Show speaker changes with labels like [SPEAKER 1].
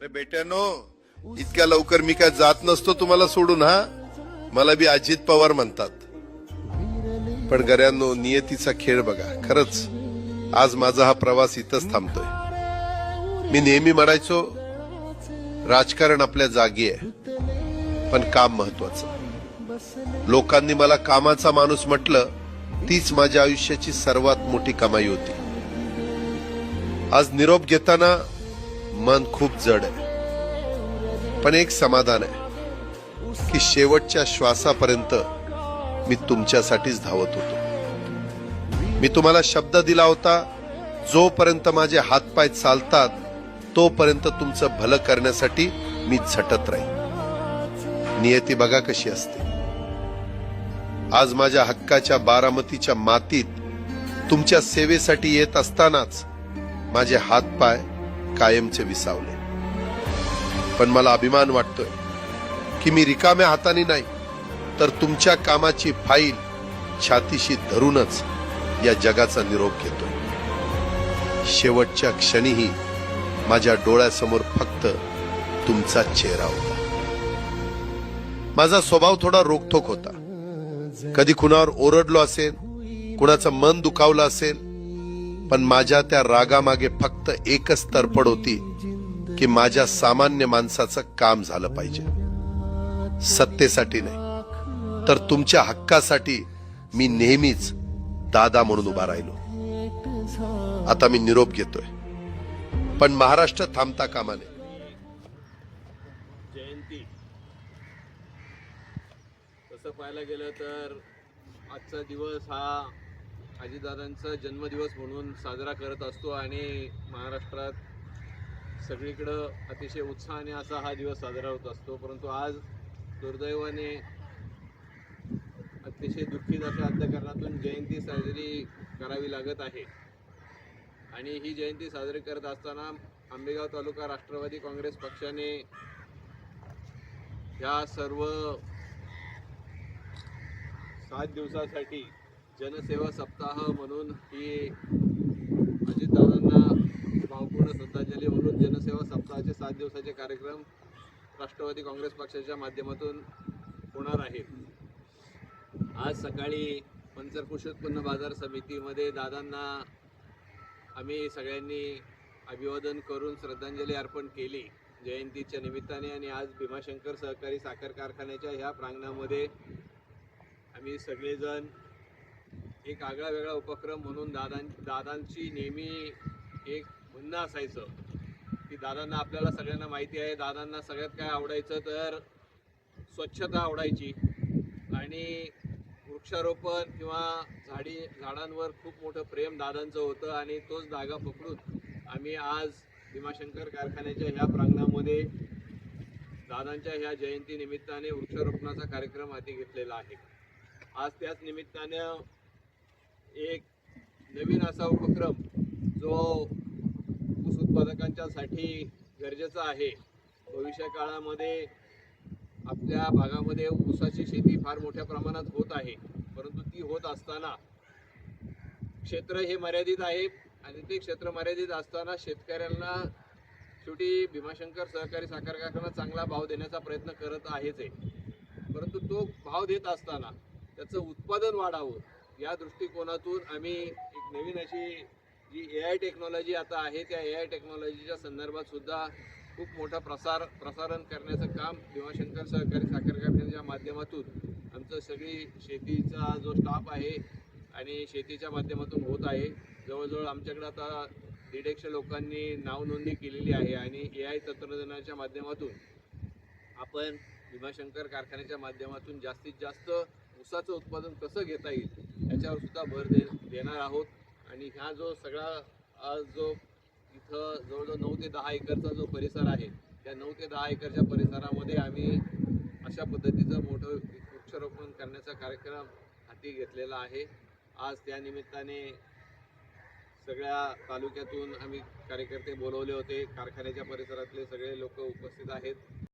[SPEAKER 1] अरे बेट्यानो, इतक्या लवकर मी काय जात नसतो तुम्हाला सोडून. हा, मला बी अजित पवार म्हणतात. पण गऱ्यांनो, नियतीचा खेळ बघा. खरंच आज माझा हा प्रवास इथंच थांबतोय. मी नेहमी म्हणायचो राजकारण आपल्या जागी आहे, पण काम महत्वाचं. लोकांनी मला कामाचा माणूस म्हटलं, तीच माझ्या आयुष्याची सर्वात मोठी कमाई होती. आज निरोप घेताना मन खूप जड आहे, पण एक समाधान आहे की शेवटच्या श्वासापर्यंत मी तुमच्यासाठीच धावत होतो. मी तुम्हाला शब्द दिला होता, जोपर्यंत माझे हातपाय चालतात तोपर्यंत तुमचं भलं करण्यासाठी मी झटत राहील. नियती बघा कशी असते. आज माझ्या हक्काच्या बारामतीच्या मातीत तुमच्या सेवेसाठी येत असतानाच माझे हातपाय कायमचे विसावले. पण मला अभिमान वाटतोय की मी रिकाम्या हाताने नाही, तर तुमच्या कामाची फाईल छातीशी धरूनच या जगाचा निरोप घेतोय. शेवटच्या क्षणीही माझ्या डोळ्यासमोर फक्त तुमचा चेहरा होता. माझा स्वभाव थोडा रोखठोक होता. कधी कुणावर ओरडलो असेल, कुणाचं मन दुखावलं असेल, पण माझ्या त्या रागामागे फक्त एकच तडफड होती की माझ्या सामान्य माणसाचं काम झालं पाहिजे. सत्तेसाठी नाही, तर तुमच्या हक्कासाठी मी नेहमीच दादा म्हणून उभा राहिलो. आता मी निरोप घेतोय, पण महाराष्ट्र थांबता कामा नये.
[SPEAKER 2] जयंती तसं पाहायला गेलं तर आजचा दिवस हा अजितदादांचा जन्मदिवस म्हणून साजरा करत असतो आणि महाराष्ट्रात सगळीकडं अतिशय उत्साहाने असा हा दिवस साजरा होत असतो. परंतु आज दुर्दैवाने अतिशय दुःखी अशा अंतःकरणातून जयंती साजरी करावी लागत आहे. आणि ही जयंती साजरी करत असताना आंबेगाव तालुका राष्ट्रवादी काँग्रेस पक्षाने ह्या सर्व 7 दिवसासाठी जनसेवा सप्ताह म्हणून ही अजितदादांना भावपूर्ण श्रद्धांजली म्हणून जनसेवा सप्ताहाचे 7 दिवसाचे कार्यक्रम राष्ट्रवादी काँग्रेस पक्षाच्या माध्यमातून होणार आहेत. आज सकाळी मंचर कृषी उत्पन्न बाजार समितीमध्ये दादांना आम्ही सगळ्यांनी अभिवादन करून श्रद्धांजली अर्पण केली जयंतीच्या निमित्ताने. आणि आज भीमाशंकर सहकारी साखर कारखान्याच्या ह्या प्रांगणामध्ये आम्ही सगळेजण एक आगळा वेगळा उपक्रम म्हणून दादांची नेहमी एक म्हणणं असायचं की दादांना, आपल्याला सगळ्यांना माहिती आहे, दादांना सगळ्यात काय आवडायचं तर स्वच्छता आवडायची आणि वृक्षारोपण किंवा झाडांवर खूप मोठं प्रेम दादांचं होतं. आणि तोच धागा पकडून आम्ही आज भीमाशंकर कारखान्याच्या ह्या प्रांगणामध्ये दादांच्या ह्या जयंती निमित्ताने वृक्षारोपणाचा कार्यक्रम हाती घेतलेला आहे. आज त्याच निमित्तानं एक नवीन असा उपक्रम जो ऊस उत्पादकांच्यासाठी गरजेचा आहे. भविष्य काळामध्ये आपल्या भागामध्ये ऊसाची शेती फार मोठ्या प्रमाणात होत आहे, परंतु ती होत असताना क्षेत्र हे मर्यादित आहे. आणि ते क्षेत्र मर्यादित असताना शेतकऱ्यांना शेवटी भीमाशंकर सहकारी साखर कारखाना चांगला भाव देण्याचा प्रयत्न करत आहेच आहे, परंतु तो भाव देत असताना त्याचं उत्पादन वाढावं या दृष्टिकोनातून आम्ही एक नवीन अशी जी AI टेक्नॉलॉजी आता आहे, त्या AI टेक्नॉलॉजीच्या संदर्भात सुद्धा खूप मोठा प्रसारण करण्याचं काम भीमाशंकर सहकारी साखर कारखान्याच्या माध्यमातून आमचं सगळी शेतीचा जो स्टाफ आहे आणि शेतीच्या माध्यमातून होत आहे. जवळजवळ आमच्याकडे आता 150 लोकांनी नाव नोंदणी केलेली आहे. आणि AI तंत्रज्ञानाच्या माध्यमातून आपण भीमाशंकर कारखान्याच्या माध्यमातून जास्तीत जास्त ऊसाचं उत्पादन कसं घेता येईल याच्यावर सुद्धा भर देणार आहोत. आणि ह्या जो सगळा आज जो इथं जवळजवळ 9 ते 10 एकरचा जो परिसर आहे, त्या 9 ते 10 एकरच्या परिसरामध्ये आम्ही अशा पद्धतीचं मोठं वृक्षारोपण करण्याचा कार्यक्रम हाती घेतलेला आहे. आज त्या निमित्ताने सगळ्या तालुक्यातून आम्ही कार्यकर्ते बोलवले होते. कारखान्याच्या परिसरातले सगळे लोक उपस्थित आहेत.